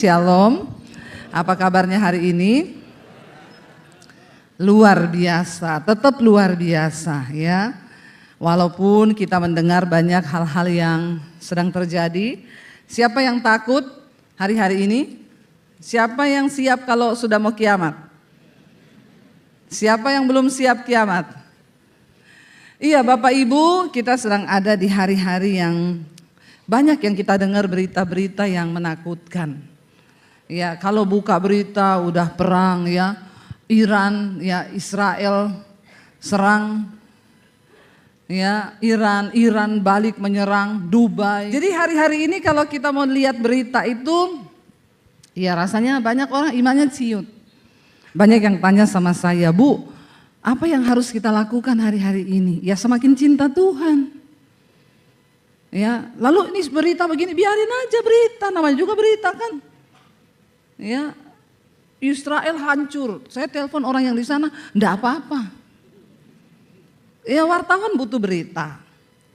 Shalom, apa kabarnya hari ini? Luar biasa, tetap luar biasa ya. Walaupun kita mendengar banyak hal-hal yang sedang terjadi. Siapa yang takut hari-hari ini? Siapa yang siap kalau sudah mau kiamat? Siapa yang belum siap kiamat? Iya Bapak Ibu, kita sedang ada di hari-hari yang banyak yang kita dengar berita-berita yang menakutkan. Ya, kalau buka berita udah perang ya, Iran ya, Israel serang ya, Iran balik menyerang Dubai. Jadi hari-hari ini kalau kita mau lihat berita itu, ya rasanya banyak orang imannya ciut. Banyak yang tanya sama saya, Bu, apa yang harus kita lakukan hari-hari ini? Ya semakin cinta Tuhan. Ya, lalu ini berita begini, biarin aja berita, namanya juga berita kan. Ya, Israel hancur. Saya telepon orang yang di sana, enggak apa-apa. Ya, wartawan butuh berita.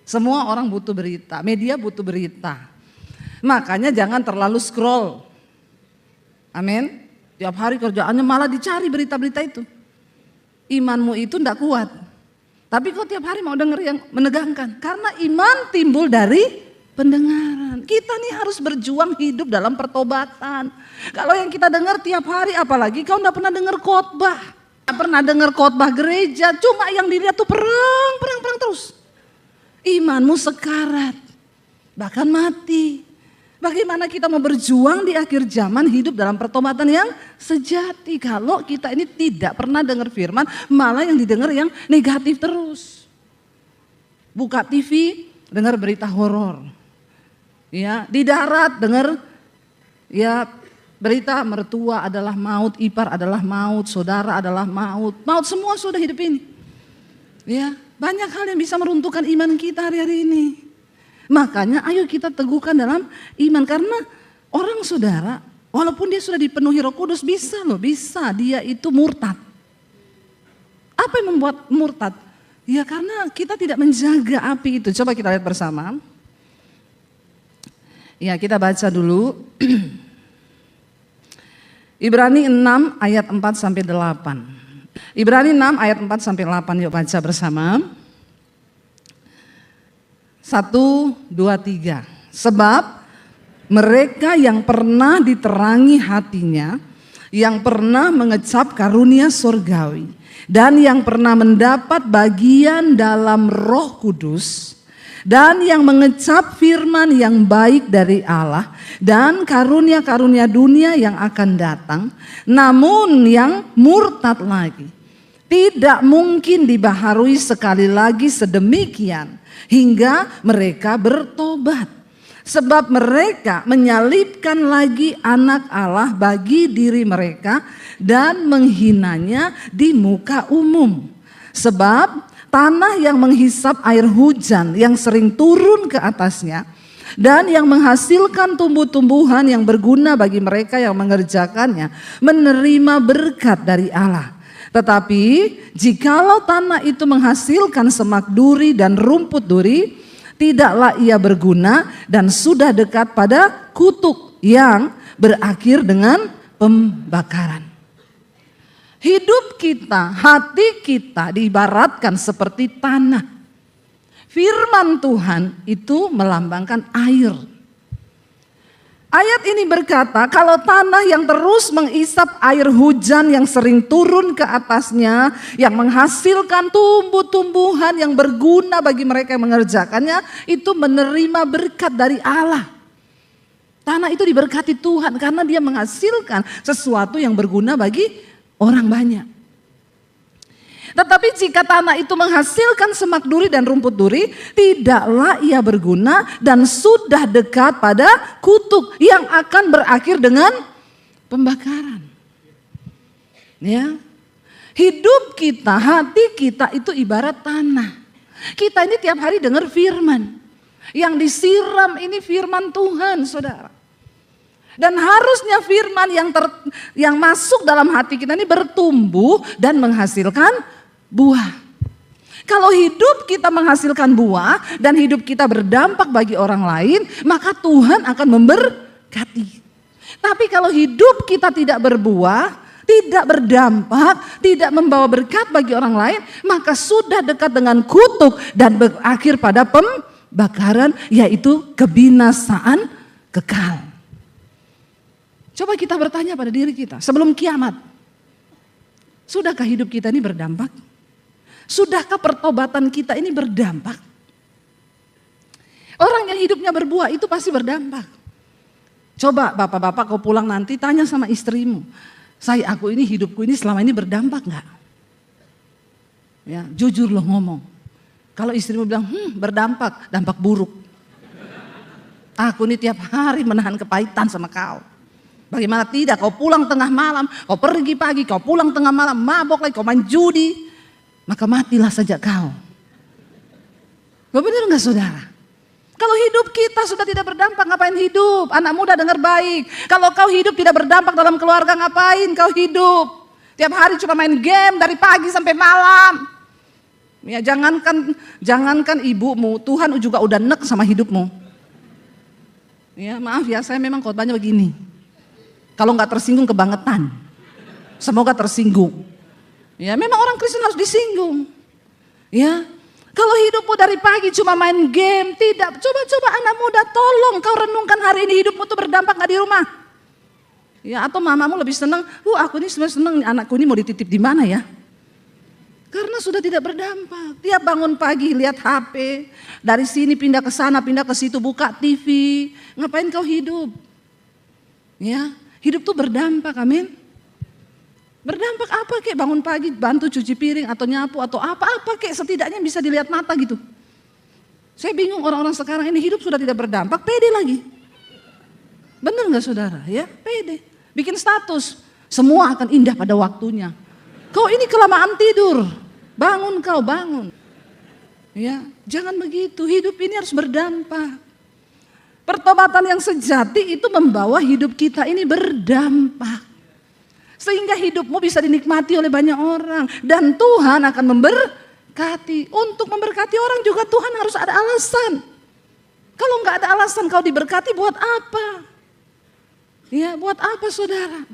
Semua orang butuh berita, media butuh berita. Makanya jangan terlalu scroll. Amin. Tiap hari kerjaannya malah dicari berita-berita itu. Imanmu itu enggak kuat. Tapi kok tiap hari mau denger yang menegangkan? Karena iman timbul dari pendengaran. Kita nih harus berjuang hidup dalam pertobatan. Kalau yang kita dengar tiap hari, apalagi kau enggak pernah dengar khotbah. Enggak pernah dengar khotbah gereja, cuma yang dilihat tuh perang terus. Imanmu sekarat, bahkan mati. Bagaimana kita mau berjuang di akhir zaman hidup dalam pertobatan yang sejati kalau kita ini tidak pernah dengar firman, malah yang didengar yang negatif terus. Buka TV, dengar berita horor. Ya, di darat dengar ya berita mertua adalah maut, ipar adalah maut, saudara adalah maut. Maut semua sudah hidup ini. Ya, banyak hal yang bisa meruntuhkan iman kita hari-hari ini. Makanya ayo kita teguhkan dalam iman, karena orang saudara walaupun dia sudah dipenuhi Roh Kudus bisa dia itu murtad. Apa yang membuat murtad? Ya karena kita tidak menjaga api itu. Coba kita lihat bersama. Ya, kita baca dulu. Ibrani 6 ayat 4 sampai 8. Ibrani 6 ayat 4 sampai 8, yuk baca bersama. 1, 2, 3. Sebab mereka yang pernah diterangi hatinya, yang pernah mengecap karunia surgawi, dan yang pernah mendapat bagian dalam Roh Kudus, dan yang mengecap firman yang baik dari Allah, dan karunia-karunia dunia yang akan datang, namun yang murtad lagi, tidak mungkin dibaharui sekali lagi sedemikian, hingga mereka bertobat. Sebab mereka menyalibkan lagi anak Allah bagi diri mereka dan menghinanya di muka umum. Sebab tanah yang menghisap air hujan yang sering turun ke atasnya dan yang menghasilkan tumbuh-tumbuhan yang berguna bagi mereka yang mengerjakannya menerima berkat dari Allah. Tetapi jikalau tanah itu menghasilkan semak duri dan rumput duri, tidaklah ia berguna dan sudah dekat pada kutuk yang berakhir dengan pembakaran. Hidup kita, hati kita diibaratkan seperti tanah. Firman Tuhan itu melambangkan air. Ayat ini berkata, kalau tanah yang terus mengisap air hujan yang sering turun ke atasnya, yang menghasilkan tumbuh-tumbuhan yang berguna bagi mereka yang mengerjakannya, itu menerima berkat dari Allah. Tanah itu diberkati Tuhan karena dia menghasilkan sesuatu yang berguna bagi orang banyak. Tetapi jika tanah itu menghasilkan semak duri dan rumput duri, tidaklah ia berguna dan sudah dekat pada kutuk yang akan berakhir dengan pembakaran. Ya. Hidup kita, hati kita itu ibarat tanah. Kita ini tiap hari dengar firman. Yang disiram ini firman Tuhan, saudara. Dan harusnya firman yang masuk dalam hati kita ini bertumbuh dan menghasilkan buah. Kalau hidup kita menghasilkan buah dan hidup kita berdampak bagi orang lain, maka Tuhan akan memberkati. Tapi kalau hidup kita tidak berbuah, tidak berdampak, tidak membawa berkat bagi orang lain, maka sudah dekat dengan kutuk dan berakhir pada pembakaran, yaitu kebinasaan kekal. Coba kita bertanya pada diri kita sebelum kiamat. Sudahkah hidup kita ini berdampak? Sudahkah pertobatan kita ini berdampak? Orang yang hidupnya berbuah itu pasti berdampak. Coba bapak-bapak kau pulang nanti tanya sama istrimu, aku ini hidupku ini selama ini berdampak enggak? Ya, jujur loh ngomong. Kalau istrimu bilang, berdampak, dampak buruk. Aku ini tiap hari menahan kepahitan sama kau. Bagaimana tidak, kau pulang tengah malam, kau pergi pagi, kau pulang tengah malam, mabok lagi, kau main judi. Maka matilah saja kau. Benar enggak saudara? Kalau hidup kita sudah tidak berdampak, ngapain hidup? Anak muda dengar baik. Kalau kau hidup tidak berdampak dalam keluarga, ngapain kau hidup? Tiap hari cuma main game dari pagi sampai malam. Ya jangankan ibumu, Tuhan juga udah nek sama hidupmu. Ya maaf ya, saya memang khotbahnya begini. Kalau nggak tersinggung kebangetan. Semoga tersinggung. Ya memang orang Kristen harus disinggung. Ya. Kalau hidupmu dari pagi cuma main game, tidak. Coba anak muda, tolong kau renungkan hari ini hidupmu tuh berdampak gak di rumah? Ya atau mamamu lebih senang, aku ini sebenarnya senang anakku ini mau dititip di mana ya? Karena sudah tidak berdampak. Tiap bangun pagi lihat HP, dari sini pindah ke sana, pindah ke situ, buka TV. Ngapain kau hidup? Ya, hidup tuh berdampak, amin. Berdampak apa kek, bangun pagi bantu cuci piring atau nyapu atau apa kek, setidaknya bisa dilihat mata gitu. Saya bingung orang-orang sekarang ini hidup sudah tidak berdampak, pede lagi. Benar gak saudara ya, pede. Bikin status, semua akan indah pada waktunya. Kau ini kelamaan tidur, bangun kau bangun. Ya, jangan begitu, hidup ini harus berdampak. Pertobatan yang sejati itu membawa hidup kita ini berdampak. Sehingga hidupmu bisa dinikmati oleh banyak orang. Dan Tuhan akan memberkati. Untuk memberkati orang juga Tuhan harus ada alasan. Kalau nggak ada alasan kau diberkati buat apa? Ya buat apa saudara?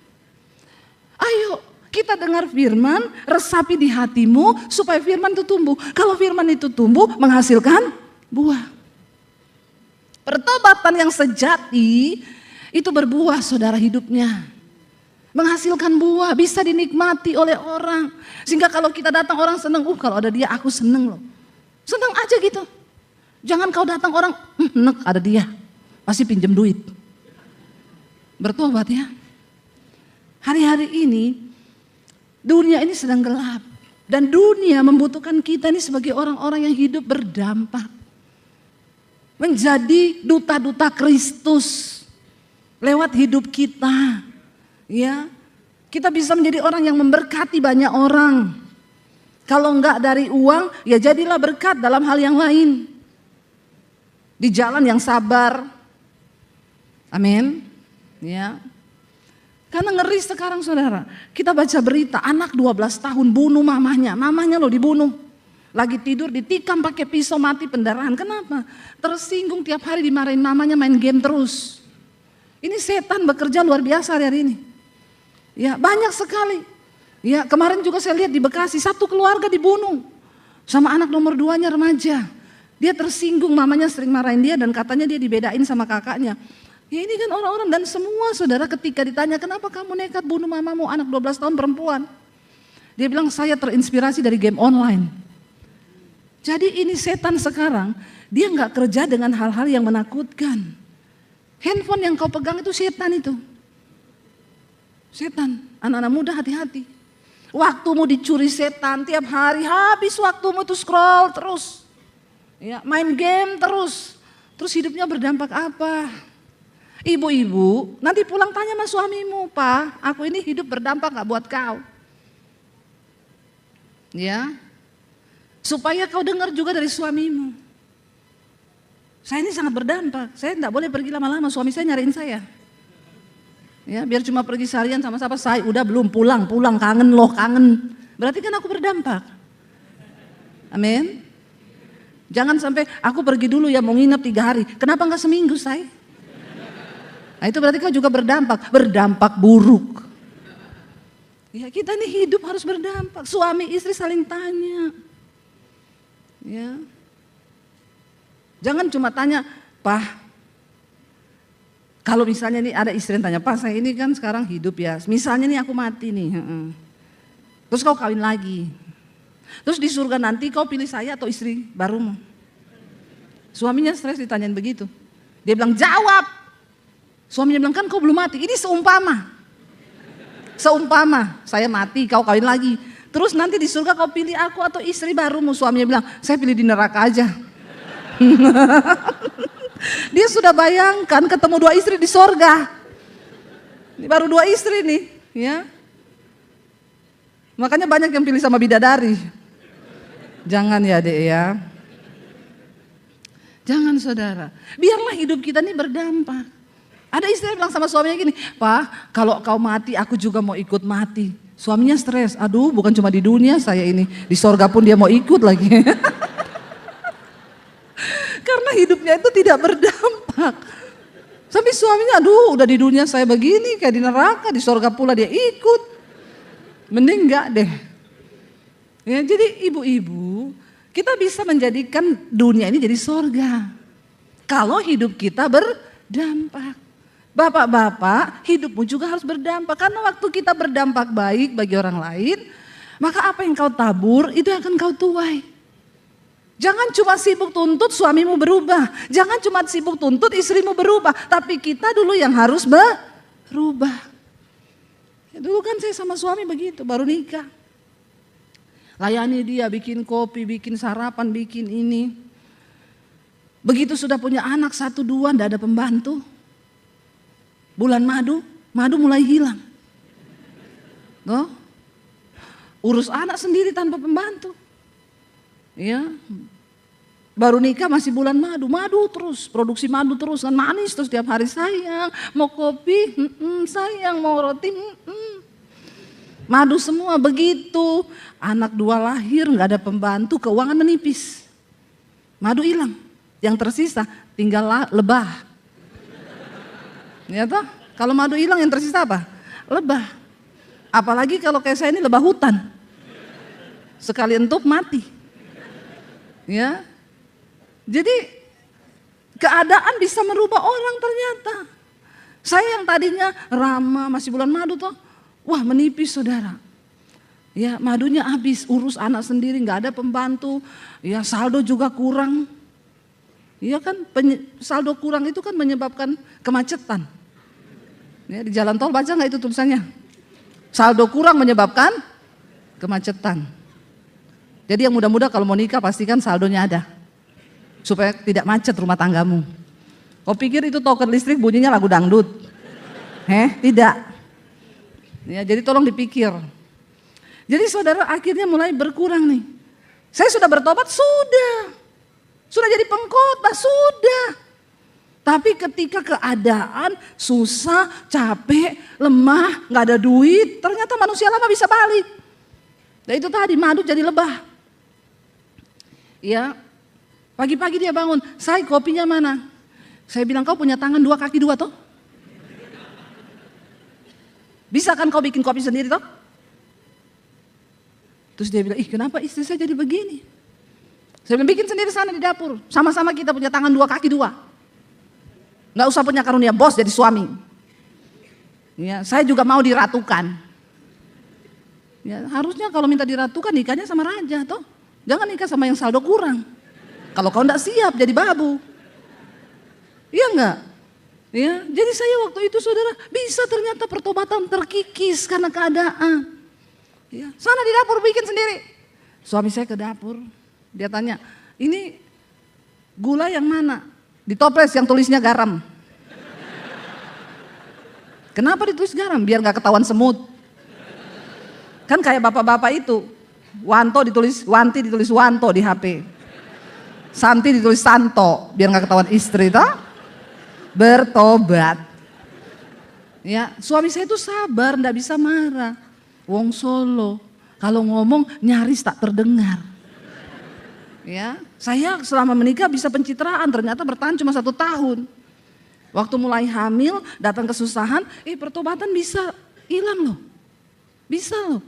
Ayo kita dengar firman, resapi di hatimu supaya firman itu tumbuh. Kalau firman itu tumbuh menghasilkan buah. Pertobatan yang sejati itu berbuah saudara hidupnya. Menghasilkan buah, bisa dinikmati oleh orang. Sehingga kalau kita datang orang senang, kalau ada dia aku senang loh. Senang aja gitu. Jangan kau datang orang, nek ada dia, pasti pinjam duit. Bertobat ya. Hari-hari ini, dunia ini sedang gelap. Dan dunia membutuhkan kita ini sebagai orang-orang yang hidup berdampak. Menjadi duta-duta Kristus. Lewat hidup kita. Ya, kita bisa menjadi orang yang memberkati banyak orang. Kalau enggak dari uang, ya jadilah berkat dalam hal yang lain. Di jalan yang sabar. Amin. Ya. Karena ngeri sekarang saudara. Kita baca berita, anak 12 tahun bunuh mamahnya. Mamahnya loh dibunuh. Lagi tidur ditikam pakai pisau mati pendarahan. Kenapa? Tersinggung tiap hari dimarahin mamanya main game terus. Ini setan bekerja luar biasa hari ini. Ya banyak sekali. Ya kemarin juga saya lihat di Bekasi satu keluarga dibunuh sama anak nomor 2-nya remaja. Dia tersinggung mamanya sering marahin dia dan katanya dia dibedain sama kakaknya. Ya ini kan orang-orang dan semua saudara ketika ditanya kenapa kamu nekat bunuh mamamu anak 12 tahun perempuan. Dia bilang saya terinspirasi dari game online. Jadi ini setan sekarang dia nggak kerja dengan hal-hal yang menakutkan. Handphone yang kau pegang itu setan itu. Setan, anak-anak muda hati-hati. Waktumu dicuri setan tiap hari, habis waktumu itu scroll terus. Ya, main game terus. Terus hidupnya berdampak apa? Ibu-ibu, nanti pulang tanya sama suamimu, "Pak, aku ini hidup berdampak gak buat kau?" Ya. Supaya kau dengar juga dari suamimu. Saya ini sangat berdampak. Saya enggak boleh pergi lama-lama, suami saya nyariin saya. Ya, biar cuma pergi seharian sama siapa, saya udah belum pulang, kangen loh, kangen. Berarti kan aku berdampak. Amin. Jangan sampai aku pergi dulu ya mau nginep 3 hari. Kenapa enggak seminggu saya? Nah itu berarti kau juga berdampak buruk. Ya kita nih hidup harus berdampak, suami istri saling tanya. Ya. Jangan cuma tanya, "Pak, kalau misalnya nih ada istri yang tanya, Pak saya ini kan sekarang hidup ya, misalnya nih aku mati nih, terus kau kawin lagi, terus di surga nanti kau pilih saya atau istri barumu?" Suaminya stres ditanyain begitu, dia bilang jawab, suaminya bilang kan kau belum mati, ini seumpama saya mati kau kawin lagi, terus nanti di surga kau pilih aku atau istri barumu, suaminya bilang saya pilih di neraka aja. Dia sudah bayangkan ketemu 2 istri di sorga. Ini baru 2 istri nih, ya. Makanya banyak yang pilih sama bidadari. Jangan ya Dek ya. Jangan saudara. Biarlah hidup kita ini berdampak. Ada istri yang bilang sama suaminya gini, "Pak, kalau kau mati aku juga mau ikut mati." Suaminya stres, aduh bukan cuma di dunia saya ini, di sorga pun dia mau ikut lagi. Karena hidupnya itu tidak berdampak. Sampai suaminya, aduh udah di dunia saya begini, kayak di neraka, di sorga pula dia ikut. Mending enggak deh. Ya, jadi ibu-ibu, kita bisa menjadikan dunia ini jadi sorga. Kalau hidup kita berdampak. Bapak-bapak, hidupmu juga harus berdampak. Karena waktu kita berdampak baik bagi orang lain, maka apa yang kau tabur itu akan kau tuai. Jangan cuma sibuk tuntut suamimu berubah. Jangan cuma sibuk tuntut istrimu berubah. Tapi kita dulu yang harus berubah. Ya, dulu kan saya sama suami begitu, baru nikah. Layani dia, bikin kopi, bikin sarapan, bikin ini. Begitu sudah punya anak 1-2, enggak ada pembantu. Bulan madu mulai hilang. Tuh. Urus anak sendiri tanpa pembantu. Ya, baru nikah masih bulan madu terus, produksi madu terus kan manis terus tiap hari, sayang mau kopi, sayang mau roti, madu semua begitu. Anak 2 lahir nggak ada pembantu, keuangan menipis, madu hilang, yang tersisa tinggal lebah. Ya toh, kalau madu hilang yang tersisa apa? Lebah. Apalagi kalau kayak saya ini lebah hutan, sekali entup mati. Ya, jadi keadaan bisa merubah orang ternyata. Saya yang tadinya ramah masih bulan madu toh, wah menipis saudara. Ya madunya habis, urus anak sendiri, nggak ada pembantu, ya saldo juga kurang. Ya kan saldo kurang itu kan menyebabkan kemacetan. Ya, di jalan tol baca nggak itu tulisannya? Saldo kurang menyebabkan kemacetan. Jadi yang muda-muda kalau mau nikah pastikan saldonya ada. Supaya tidak macet rumah tanggamu. Kau pikir itu token listrik bunyinya lagu dangdut? Tidak. Ya, jadi tolong dipikir. Jadi saudara akhirnya mulai berkurang nih. Saya sudah bertobat? Sudah. Sudah jadi pengkhotbah? Sudah. Tapi ketika keadaan susah, capek, lemah, gak ada duit, ternyata manusia lama bisa balik. Dan itu tadi madu jadi lebah. Ya, pagi-pagi dia bangun, "Say, kopinya mana?" Saya bilang, "Kau punya tangan 2 kaki 2 toh? Bisa kan kau bikin kopi sendiri toh?" Terus dia bilang, "Ih kenapa istri saya jadi begini?" Saya bilang, "Bikin sendiri sana di dapur, sama-sama kita punya tangan 2 kaki 2. Nggak usah punya karunia bos jadi suami. Ya, saya juga mau diratukan." Ya, harusnya kalau minta diratukan nikahnya sama raja toh. Jangan nikah sama yang saldo kurang. Kalau kau enggak siap jadi babu. Iya enggak? Ya, jadi saya waktu itu saudara bisa ternyata pertobatan terkikis karena keadaan. Ya, sana di dapur bikin sendiri. Suami saya ke dapur, dia tanya, "Ini gula yang mana?" Di toples yang tulisnya garam. Kenapa ditulis garam? Biar nggak ketahuan semut. Kan kayak bapak-bapak itu, Wanti ditulis Wanto di HP. Santi ditulis Santo, biar nggak ketahuan istri toh. Bertobat. Ya, suami saya itu sabar, nggak bisa marah. Wong Solo, kalau ngomong nyaris tak terdengar. Ya, saya selama menikah bisa pencitraan, ternyata bertahan cuma 1 tahun. Waktu mulai hamil, datang kesusahan, pertobatan bisa hilang loh. Bisa loh.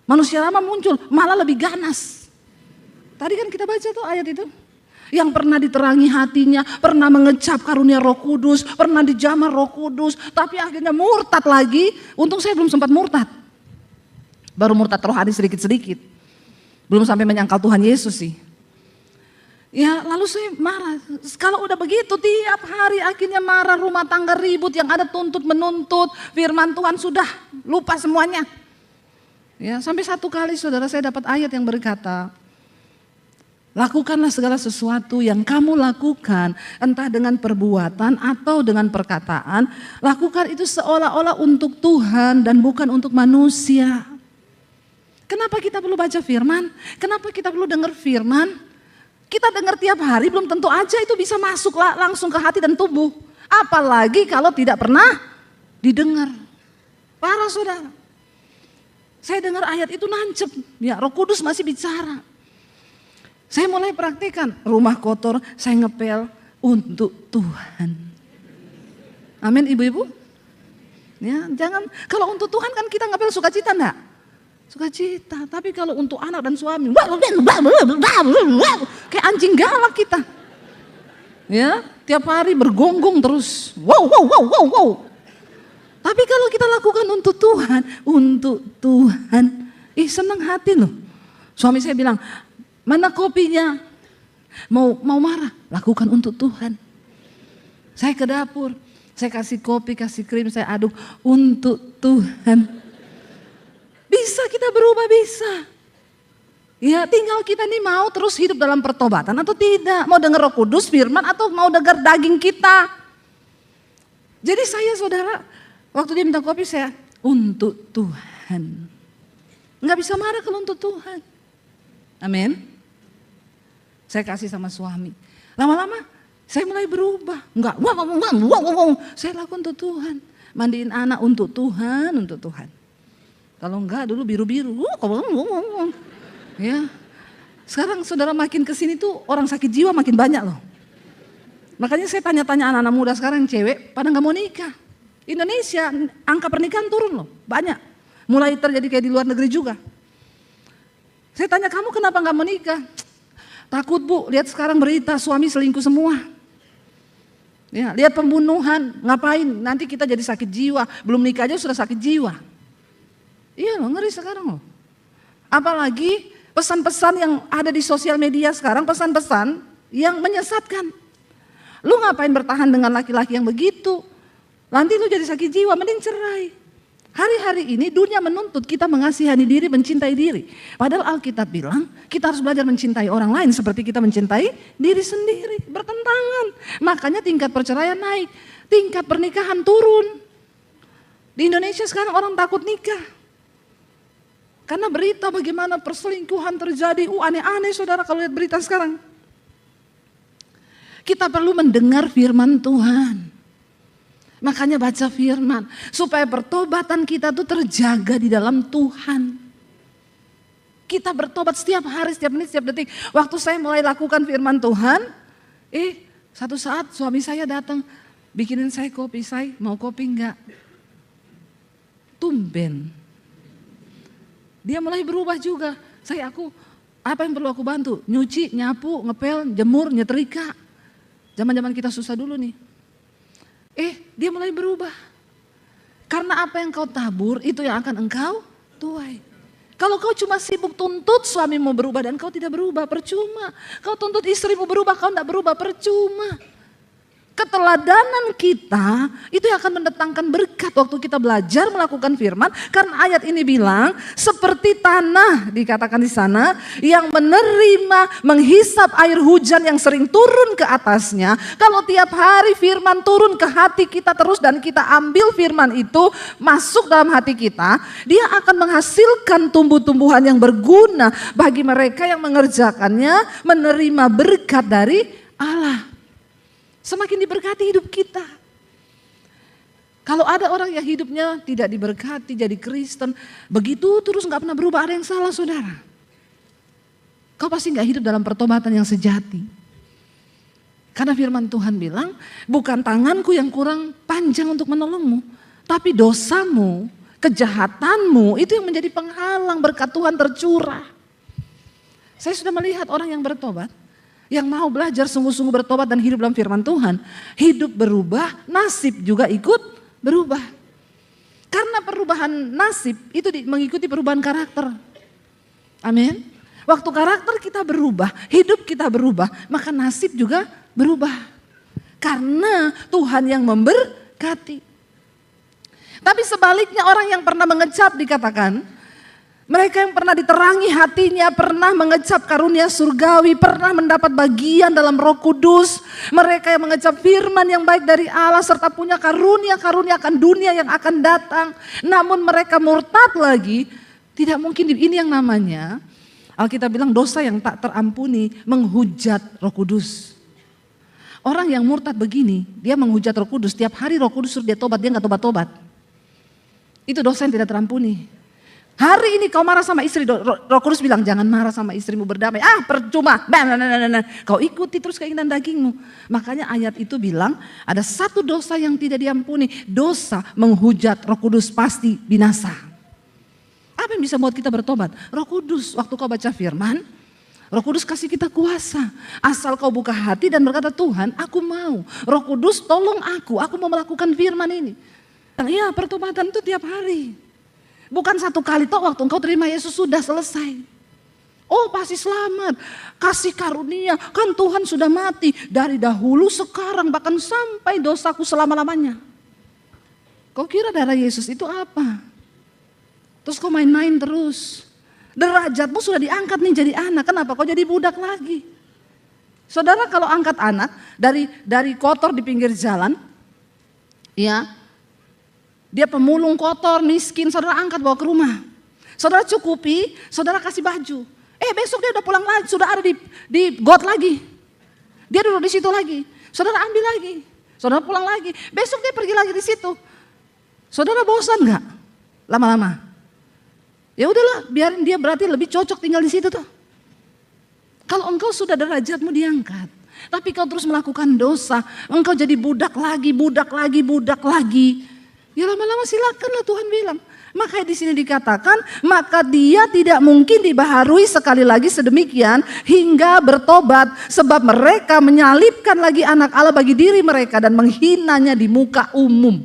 Manusia lama muncul, malah lebih ganas. Tadi kan kita baca tuh ayat itu. Yang pernah diterangi hatinya, pernah mengecap karunia Roh Kudus, pernah dijamah Roh Kudus, tapi akhirnya murtad lagi. Untung saya belum sempat murtad. Baru murtad rohani sedikit-sedikit. Belum sampai menyangkal Tuhan Yesus sih. Ya lalu saya marah, kalau udah begitu tiap hari akhirnya marah, rumah tangga ribut, yang ada tuntut menuntut, firman Tuhan sudah lupa semuanya. Ya sampai satu kali saudara saya dapat ayat yang berkata, lakukanlah segala sesuatu yang kamu lakukan, entah dengan perbuatan atau dengan perkataan, lakukan itu seolah-olah untuk Tuhan dan bukan untuk manusia. Kenapa kita perlu baca firman? Kenapa kita perlu dengar firman? Kita dengar tiap hari belum tentu aja itu bisa masuk langsung ke hati dan tubuh. Apalagi kalau tidak pernah didengar. Parah saudara. Saya dengar ayat itu nancep, ya Roh Kudus masih bicara. Saya mulai praktikkan, rumah kotor saya ngepel untuk Tuhan. Amin ibu-ibu. Ya, jangan, kalau untuk Tuhan kan kita ngepel sukacita enggak? Sukacita, tapi kalau untuk anak dan suami, kayak anjing galak kita. Ya, tiap hari bergonggong terus. Wow. Tapi kalau kita lakukan untuk Tuhan, senang hati loh. Suami saya bilang, mana kopinya? Mau marah, lakukan untuk Tuhan. Saya ke dapur, saya kasih kopi, kasih krim, saya aduk untuk Tuhan. Bisa kita berubah, bisa. Ya tinggal kita nih mau terus hidup dalam pertobatan atau tidak. Mau dengar Roh Kudus, firman atau mau dengar daging kita. Jadi saya saudara, waktu dia minta kopi saya untuk Tuhan. Enggak bisa marah kalau untuk Tuhan. Amin. Saya kasih sama suami. Lama-lama saya mulai berubah. Enggak, saya lakukan untuk Tuhan. Mandiin anak untuk Tuhan, untuk Tuhan. Kalau enggak dulu biru-biru. Ya. Sekarang saudara makin kesini tuh orang sakit jiwa makin banyak loh. Makanya saya tanya-tanya anak-anak muda sekarang cewek pada enggak mau nikah. Indonesia angka pernikahan turun loh, banyak. Mulai terjadi kayak di luar negeri juga. Saya tanya kamu kenapa enggak mau nikah? Takut bu, lihat sekarang berita suami selingkuh semua. Ya, lihat pembunuhan, ngapain? Nanti kita jadi sakit jiwa, belum nikah aja sudah sakit jiwa. Iya loh, ngeri sekarang loh. Apalagi pesan-pesan yang ada di sosial media sekarang, pesan-pesan yang menyesatkan. Lu ngapain bertahan dengan laki-laki yang begitu? Nanti lu jadi sakit jiwa, mending cerai. Hari-hari ini dunia menuntut kita mengasihani diri, mencintai diri. Padahal Alkitab bilang kita harus belajar mencintai orang lain seperti kita mencintai diri sendiri. Bertentangan. Makanya tingkat perceraian naik, tingkat pernikahan turun. Di Indonesia sekarang orang takut nikah. Karena berita bagaimana perselingkuhan terjadi, aneh-aneh saudara kalau lihat berita sekarang. Kita perlu mendengar firman Tuhan. Makanya baca firman, supaya pertobatan kita tuh terjaga di dalam Tuhan. Kita bertobat setiap hari, setiap menit, setiap detik. Waktu saya mulai lakukan firman Tuhan, satu saat suami saya datang, bikinin saya kopi, saya mau kopi enggak? Tumben. Dia mulai berubah juga. Apa yang perlu aku bantu? Nyuci, nyapu, ngepel, jemur, nyetrika. Zaman-zaman kita susah dulu nih. Dia mulai berubah. Karena apa yang kau tabur, itu yang akan engkau tuai. Kalau kau cuma sibuk tuntut suami mau berubah dan kau tidak berubah, percuma. Kau tuntut istrimu berubah, kau tidak berubah, percuma. Keteladanan kita itu yang akan mendatangkan berkat waktu kita belajar melakukan firman. Karena ayat ini bilang seperti tanah dikatakan di sana yang menerima menghisap air hujan yang sering turun ke atasnya. Kalau tiap hari firman turun ke hati kita terus dan kita ambil firman itu masuk dalam hati kita, dia akan menghasilkan tumbuh-tumbuhan yang berguna bagi mereka yang mengerjakannya, menerima berkat dari Allah. Semakin diberkati hidup kita. Kalau ada orang yang hidupnya tidak diberkati, jadi Kristen, begitu terus gak pernah berubah, ada yang salah saudara. Kau pasti gak hidup dalam pertobatan yang sejati. Karena firman Tuhan bilang, bukan tanganku yang kurang panjang untuk menolongmu, tapi dosamu, kejahatanmu itu yang menjadi penghalang berkat Tuhan tercurah. Saya sudah melihat orang yang bertobat, yang mau belajar sungguh-sungguh bertobat dan hidup dalam firman Tuhan, hidup berubah, nasib juga ikut berubah. Karena perubahan nasib itu mengikuti perubahan karakter. Amin. Waktu karakter kita berubah, hidup kita berubah, maka nasib juga berubah. Karena Tuhan yang memberkati. Tapi sebaliknya orang yang pernah mengecap dikatakan, mereka yang pernah diterangi hatinya, pernah mengecap karunia surgawi, pernah mendapat bagian dalam Roh Kudus. Mereka yang mengecap firman yang baik dari Allah serta punya karunia-karunia akan dunia yang akan datang. Namun mereka murtad lagi, tidak mungkin ini yang namanya, Alkitab bilang dosa yang tak terampuni, menghujat Roh Kudus. Orang yang murtad begini, dia menghujat Roh Kudus, tiap hari Roh Kudus suruh dia tobat, dia gak tobat-tobat. Itu dosa yang tidak terampuni. Hari ini kau marah sama istri, Roh Kudus bilang jangan marah sama istrimu, berdamai. Percuma, kau ikuti terus keinginan dagingmu. Makanya ayat itu bilang ada satu dosa yang tidak diampuni, dosa menghujat Roh Kudus pasti binasa. Apa yang bisa buat kita bertobat? Roh Kudus, waktu kau baca firman, Roh Kudus kasih kita kuasa. Asal kau buka hati dan berkata, Tuhan aku mau. Roh Kudus tolong aku mau melakukan firman ini. Iya, pertobatan itu tiap hari. Bukan satu kali toh waktu engkau terima Yesus sudah selesai. Oh pasti selamat, kasih karunia, kan Tuhan sudah mati dari dahulu sekarang bahkan sampai dosaku selama-lamanya. Kau kira darah Yesus itu apa? Terus kau main-main terus. Derajatmu sudah diangkat nih jadi anak, kenapa kau jadi budak lagi? Saudara kalau angkat anak dari kotor di pinggir jalan, ya, dia pemulung kotor, miskin, saudara angkat bawa ke rumah. Saudara cukupi, saudara kasih baju. Besok dia udah pulang lagi, sudah ada di got lagi. Dia duduk di situ lagi. Saudara ambil lagi, saudara pulang lagi. Besok dia pergi lagi di situ. Saudara bosan nggak? Lama-lama. Ya udahlah, biarin dia, berarti lebih cocok tinggal di situ tuh. Kalau engkau sudah derajatmu diangkat, tapi kau terus melakukan dosa, engkau jadi budak lagi, budak lagi, budak lagi. Ya lama-lama silakanlah Tuhan bilang. Makanya di sini dikatakan, maka dia tidak mungkin dibaharui sekali lagi sedemikian hingga bertobat, sebab mereka menyalibkan lagi anak Allah bagi diri mereka dan menghinanya di muka umum.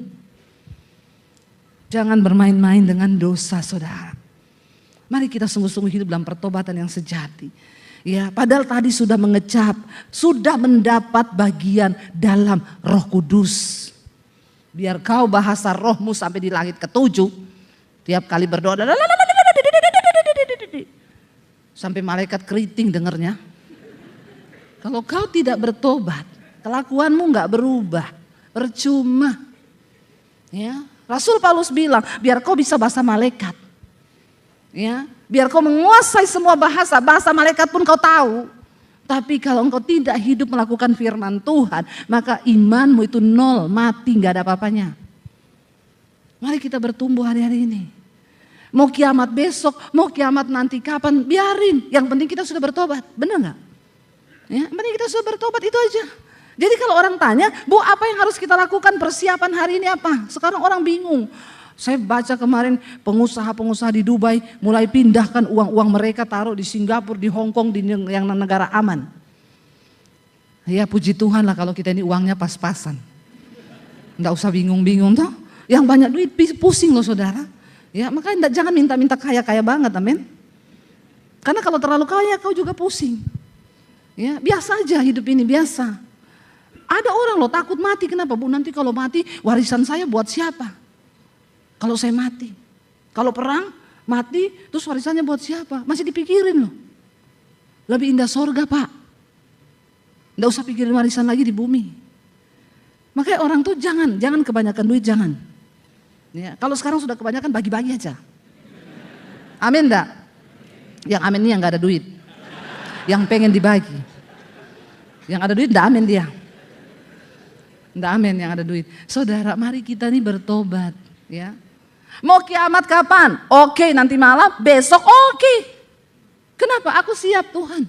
Jangan bermain-main dengan dosa, saudara. Mari kita sungguh-sungguh hidup dalam pertobatan yang sejati. Ya, padahal tadi sudah mengecap, sudah mendapat bagian dalam Roh Kudus. Biar kau bahasa rohmu sampai di langit ketujuh, tiap kali berdoa, sampai malaikat keriting dengernya. Kalau kau tidak bertobat, kelakuanmu nggak berubah, percuma. Ya, Rasul Paulus bilang, biar kau bisa bahasa malaikat. Ya, biar kau menguasai semua bahasa malaikat pun kau tahu. Tapi kalau engkau tidak hidup melakukan firman Tuhan, maka imanmu itu nol, mati, gak ada apa-apanya. Mari kita bertumbuh hari-hari ini. Mau kiamat besok, mau kiamat nanti kapan, biarin. Yang penting kita sudah bertobat, benar gak? Ya, penting kita sudah bertobat, itu aja. Jadi kalau orang tanya, Bu apa yang harus kita lakukan persiapan hari ini apa? Sekarang orang bingung. Saya baca kemarin pengusaha-pengusaha di Dubai mulai pindahkan uang-uang mereka taruh di Singapura, di Hong Kong, di yang negara aman. Ya puji Tuhan lah kalau kita ini uangnya pas-pasan. Nggak usah bingung-bingung toh. Yang banyak duit pusing loh saudara. Ya makanya jangan minta-minta kaya-kaya banget, amin. Karena kalau terlalu kaya kau juga pusing. Ya biasa aja hidup ini, biasa. Ada orang loh takut mati, kenapa Bu? Nanti kalau mati warisan saya buat siapa? Kalau saya mati, kalau perang mati terus warisannya buat siapa? Masih dipikirin loh. Lebih indah sorga Pak. Nggak usah pikirin warisan lagi di bumi. Makanya orang tuh jangan kebanyakan duit, jangan. Ya, kalau sekarang sudah kebanyakan bagi-bagi aja. Amin enggak? Yang amin ini yang nggak ada duit. Yang pengen dibagi. Yang ada duit enggak amin dia. Enggak amin yang ada duit. Saudara mari kita nih bertobat. Ya. Mau kiamat kapan? Oke, nanti malam, besok oke. Kenapa? Aku siap Tuhan.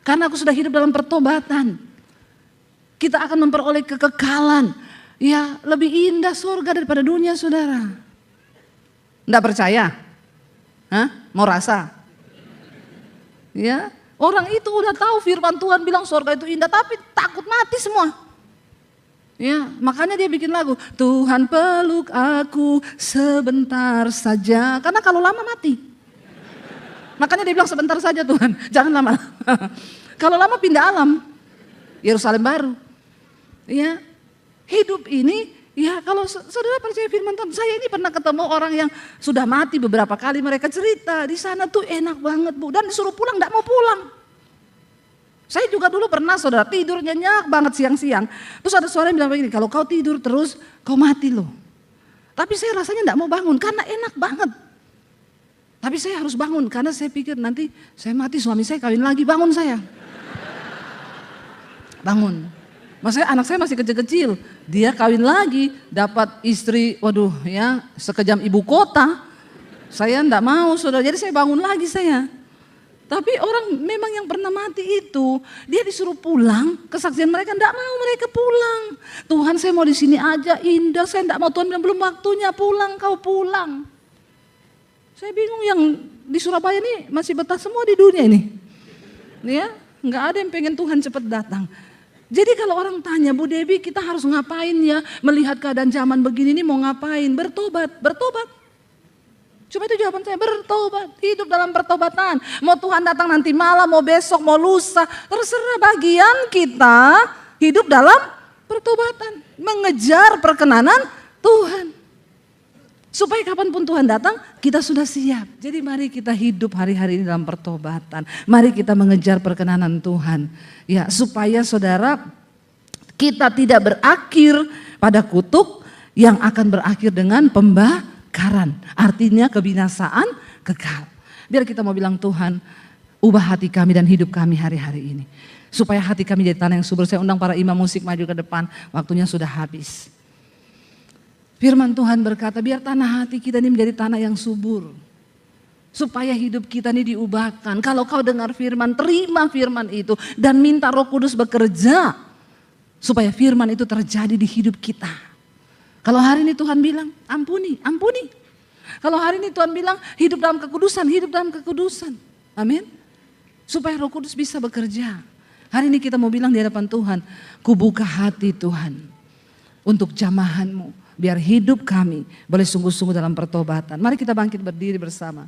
Karena aku sudah hidup dalam pertobatan. Kita akan memperoleh kekekalan. Ya, lebih indah surga daripada dunia, saudara. Enggak percaya? Hah? Mau rasa? Ya, orang itu udah tahu firman Tuhan bilang surga itu indah, tapi takut mati semua. Ya, makanya dia bikin lagu, Tuhan peluk aku sebentar saja, karena kalau lama mati. Makanya dia bilang sebentar saja Tuhan, jangan lama. Kalau lama pindah alam, Yerusalem baru. Ya, hidup ini, ya kalau saudara percaya firman Tuhan, saya ini pernah ketemu orang yang sudah mati beberapa kali, mereka cerita di sana tuh enak banget Bu, dan disuruh pulang enggak mau pulang. Saya juga dulu pernah saudara tidur nyenyak banget siang-siang. Terus ada suara yang bilang begini, kalau kau tidur terus kau mati loh. Tapi saya rasanya enggak mau bangun karena enak banget. Tapi saya harus bangun karena saya pikir nanti saya mati suami saya kawin lagi, bangun saya. Bangun. Maksudnya anak saya masih kecil-kecil, dia kawin lagi, dapat istri, waduh ya sekejam ibu kota. Saya enggak mau saudara, jadi saya bangun lagi saya. Tapi orang memang yang pernah mati itu, dia disuruh pulang, kesaksian mereka enggak mau mereka pulang. Tuhan saya mau di sini aja, indah, saya enggak mau. Tuhan bilang belum waktunya pulang, kau pulang. Saya bingung yang di Surabaya ini masih betah semua di dunia ini. Ya, enggak ada yang pengen Tuhan cepat datang. Jadi kalau orang tanya, Bu Debbie kita harus ngapain ya, melihat keadaan zaman begini ini mau ngapain? Bertobat, bertobat. Cuma itu jawaban saya, bertobat, hidup dalam pertobatan. Mau Tuhan datang nanti malam, mau besok, mau lusa, terserah, bagian kita hidup dalam pertobatan. Mengejar perkenanan Tuhan. Supaya kapanpun Tuhan datang, kita sudah siap. Jadi mari kita hidup hari-hari ini dalam pertobatan. Mari kita mengejar perkenanan Tuhan. Ya, supaya saudara kita tidak berakhir pada kutuk yang akan berakhir dengan pembakaran. Artinya kebinasaan kekal. Biar kita mau bilang Tuhan, ubah hati kami dan hidup kami hari-hari ini. Supaya hati kami jadi tanah yang subur. Saya undang para imam musik maju ke depan, waktunya sudah habis. Firman Tuhan berkata, biar tanah hati kita ini menjadi tanah yang subur. Supaya hidup kita ini diubahkan. Kalau kau dengar firman, terima firman itu. Dan minta Roh Kudus bekerja. Supaya firman itu terjadi di hidup kita. Kalau hari ini Tuhan bilang, ampuni, ampuni. Kalau hari ini Tuhan bilang, hidup dalam kekudusan, hidup dalam kekudusan. Amin. Supaya Roh Kudus bisa bekerja. Hari ini kita mau bilang di hadapan Tuhan, kubuka hati Tuhan. Untuk jamahan-Mu. Biar hidup kami boleh sungguh-sungguh dalam pertobatan. Mari kita bangkit berdiri bersama.